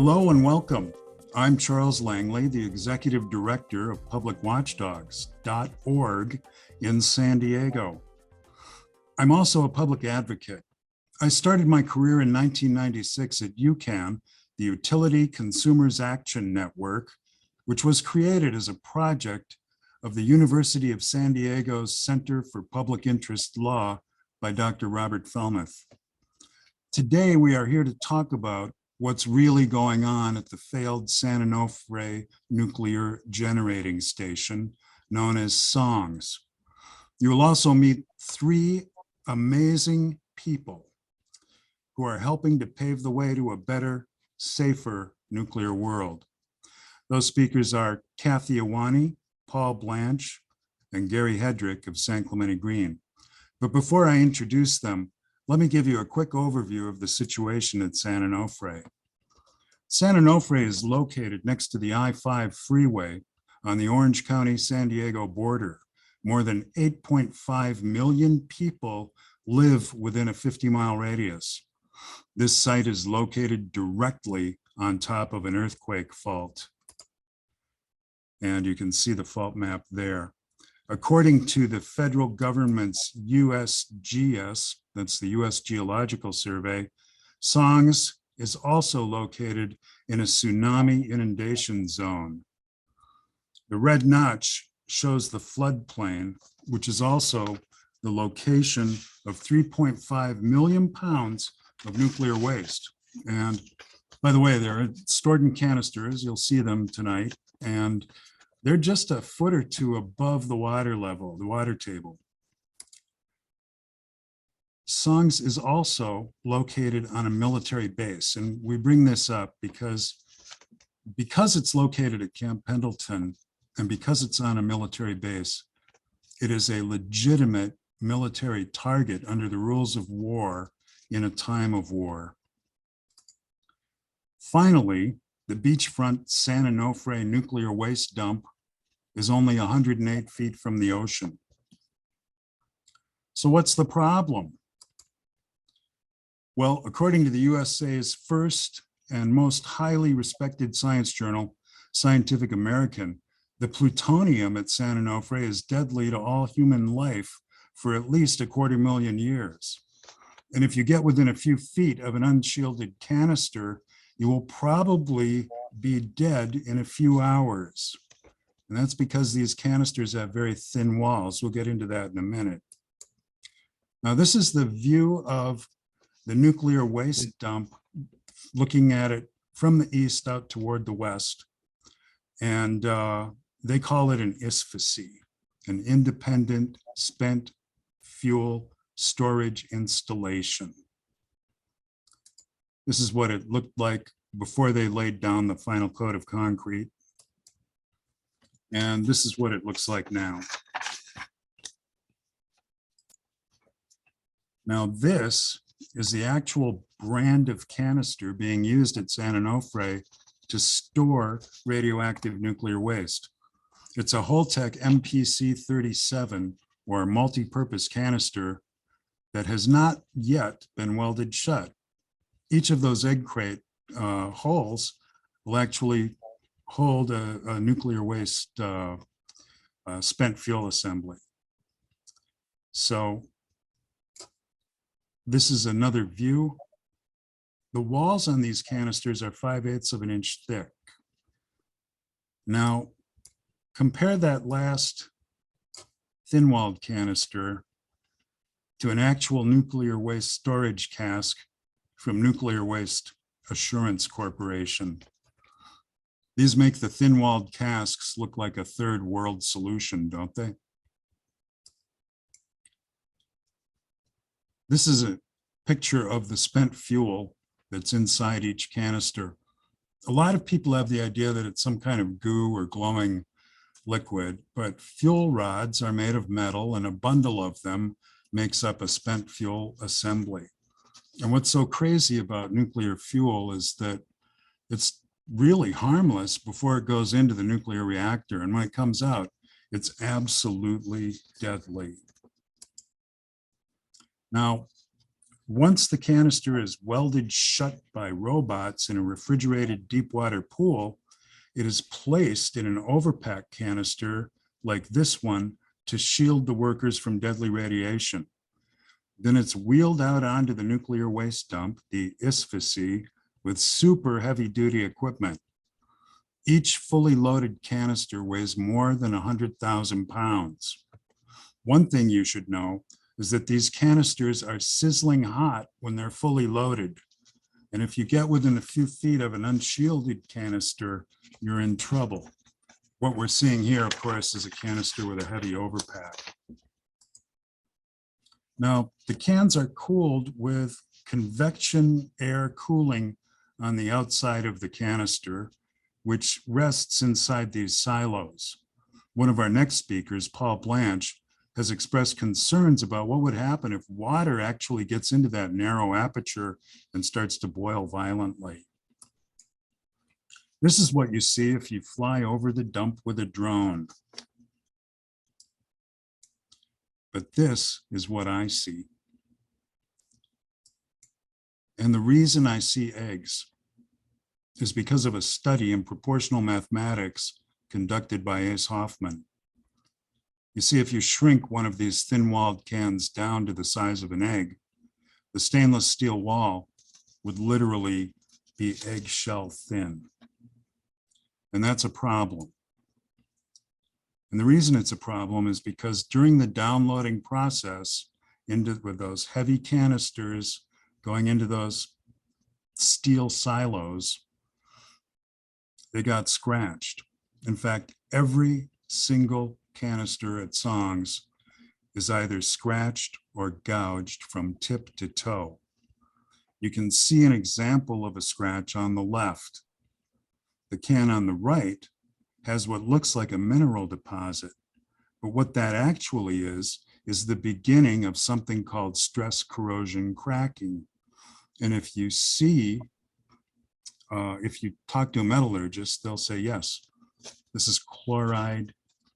Hello and welcome. I'm Charles Langley, the Executive Director of publicwatchdogs.org in San Diego. I'm also a public advocate. I started my career in 1996 at UCAN, the Utility Consumers Action Network, which was created as a project of the University of San Diego's Center for Public Interest Law by Dr. Robert Felmuth. Today, we are here to talk about what's really going on at the failed San Onofre nuclear generating station, known as SONGS. You will also meet three amazing people who are helping to pave the way to a better, safer nuclear world. Those speakers are Kathy Iwani, Paul Blanche, and Gary Hedrick of San Clemente Green. But before I introduce them, let me give you a quick overview of the situation at San Onofre. San Onofre is located next to the I-5 freeway on the Orange County-San Diego border. More than 8.5 million people live within a 50-mile radius. This site is located directly on top of an earthquake fault. And you can see the fault map there. According to the federal government's USGS, that's the US Geological Survey, SONGS is also located in a tsunami inundation zone. The red notch shows the floodplain, which is also the location of 3.5 million pounds of nuclear waste. And by the way, they're stored in canisters. You'll see them tonight. And they're just a foot or two above the water level, the water table. SONGS is also located on a military base. And we bring this up because it's located at Camp Pendleton and because it's on a military base, it is a legitimate military target under the rules of war in a time of war. Finally, the beachfront San Onofre nuclear waste dump is only 108 feet from the ocean. So what's the problem? Well, according to the USA's first and most highly respected science journal, Scientific American, the plutonium at San Onofre is deadly to all human life for at least 250,000 years. And if you get within a few feet of an unshielded canister, you will probably be dead in a few hours. And that's because these canisters have very thin walls. We'll get into that in a minute. Now, this is the view of the nuclear waste dump, looking at it from the east out toward the west. And they call it an ISFSI, an independent spent fuel storage installation. This is what it looked like before they laid down the final coat of concrete. And this is what it looks like now. Now this is the actual brand of canister being used at San Onofre to store radioactive nuclear waste. It's a Holtec MPC-37 or multi-purpose canister that has not yet been welded shut. Each of those egg crate holes will actually hold a nuclear waste spent fuel assembly. So this is another view. The walls on these canisters are 5/8 of an inch thick. Now, compare that last thin-walled canister to an actual nuclear waste storage cask from Nuclear Waste Assurance Corporation. These make the thin-walled casks look like a third world solution, don't they? This is a picture of the spent fuel that's inside each canister. A lot of people have the idea that it's some kind of goo or glowing liquid, but fuel rods are made of metal and a bundle of them makes up a spent fuel assembly. And what's so crazy about nuclear fuel is that it's really harmless before it goes into the nuclear reactor. And when it comes out, it's absolutely deadly. Now, Once the canister is welded shut by robots in a refrigerated deep water pool, it is placed in an overpack canister like this one to shield the workers from deadly radiation. Then it's wheeled out onto the nuclear waste dump, the ISFAC, with super heavy-duty equipment. Each fully loaded canister weighs more than 100,000 pounds. One thing you should know is that these canisters are sizzling hot when they're fully loaded. And if you get within a few feet of an unshielded canister, you're in trouble. What we're seeing here, of course, is a canister with a heavy overpack. Now, the cans are cooled with convection air cooling on the outside of the canister, which rests inside these silos. One of our next speakers, Paul Blanche, has expressed concerns about what would happen if water actually gets into that narrow aperture and starts to boil violently. This is what you see if you fly over the dump with a drone. But this is what I see. And the reason I see eggs is because of a study in proportional mathematics conducted by Ace Hoffman. You see, if you shrink one of these thin-walled cans down to the size of an egg, the stainless steel wall would literally be eggshell thin. And that's a problem. And the reason it's a problem is because during the downloading process with those heavy canisters going into those steel silos, they got scratched. In fact, every single canister at Songs is either scratched or gouged from tip to toe. You can see an example of a scratch on the left. The can on the right has what looks like a mineral deposit, but what that actually is the beginning of something called stress corrosion cracking. And if you talk to a metallurgist, they'll say, yes, this is chloride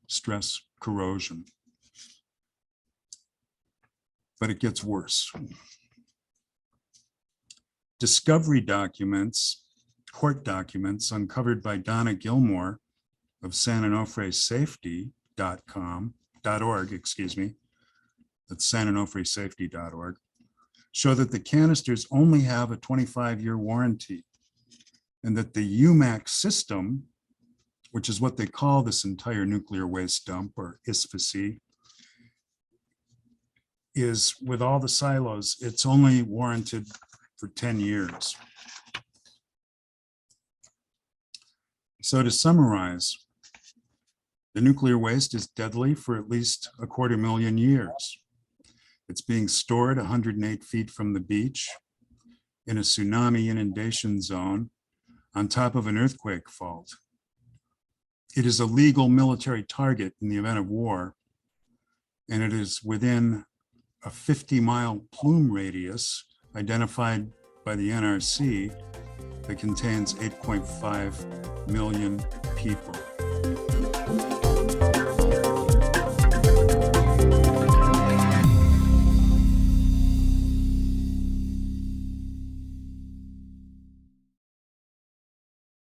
stress corrosion. But it gets worse. Discovery documents, court documents uncovered by Donna Gilmore of San Onofre Safety.org, that's sanonofresafety.org, show that the canisters only have a 25-year warranty, and that the UMAC system, which is what they call this entire nuclear waste dump, or ISFAC, is, with all the silos, it's only warranted for 10 years. So to summarize, the nuclear waste is deadly for at least 250,000 years. It's being stored 108 feet from the beach in a tsunami inundation zone on top of an earthquake fault. It is a legal military target in the event of war, and it is within a 50-mile plume radius identified by the NRC that contains 8.5 million people.